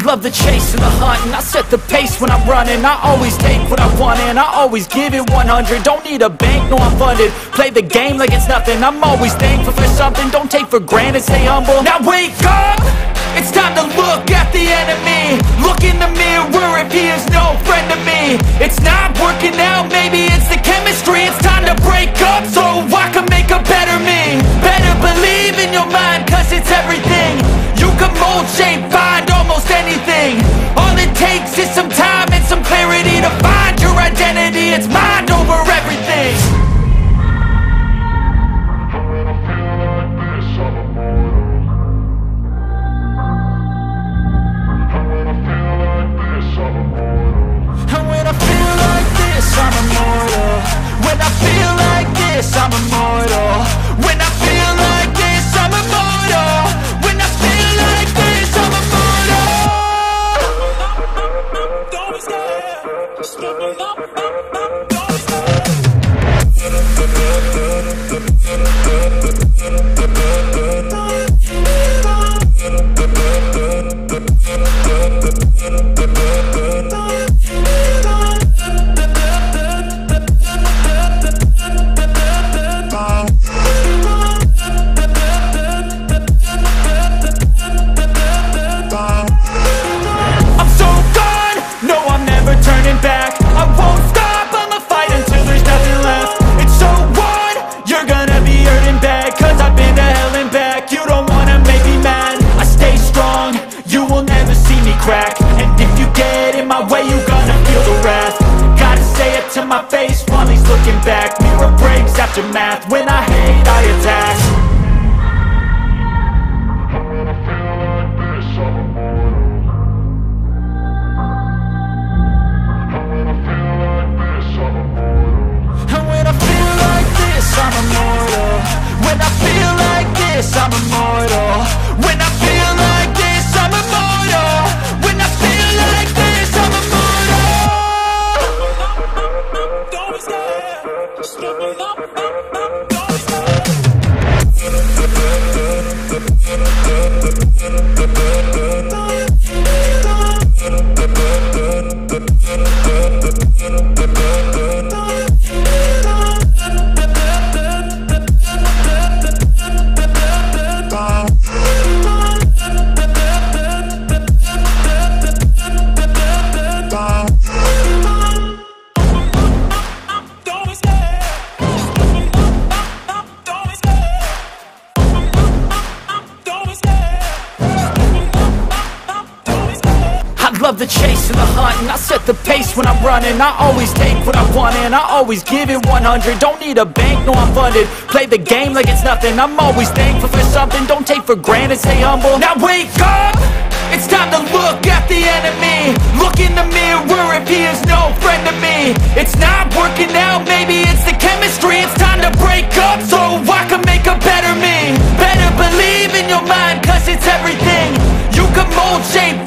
Love the chase and the hunt, and I set the pace when I'm running. I always take what I want and I always give it 100. Don't need a bank, no I'm funded. Play the game like it's nothing. I'm always thankful for something. Don't take for granted, stay humble. Now wake up! It's time to look at the enemy. Look in the mirror if he is no friend to me. It's not working out, maybe it's the chemistry. It's time to break up so I can make a better me. Better believe in your mind, cause it's everything. You can mold, shape, find almost anything. All it takes is some time and some clarity to find your identity. It's mind over everything. And when I feel like this, I'm immortal. When I feel like this, I'm immortal. When I feel like this, I'm immortal. When I feel like this, I'm immortal. Don't be scared. Just give me up. To my face while he's looking back. Mirror breaks after math. When I hate, I attack. When I feel like this, I'm immortal. When I feel like this, I'm immortal. And when I feel like this, I'm immortal. When I feel like this, I'm immortal. When I feel like this, I'm immortal. When I feel like this, I'm immortal. Just give me up. Love the chase and the hunt, and I set the pace when I'm running. I always take what I want and I always give it 100. Don't need a bank, no I'm funded. Play the game like it's nothing. I'm always thankful for something. Don't take for granted, stay humble. Now wake up! It's time to look at the enemy. Look in the mirror if he is no friend to me. It's not working out, maybe it's the chemistry. It's time to break up so I can make a better me. Better believe in your mind, cause it's everything. You can mold, shape,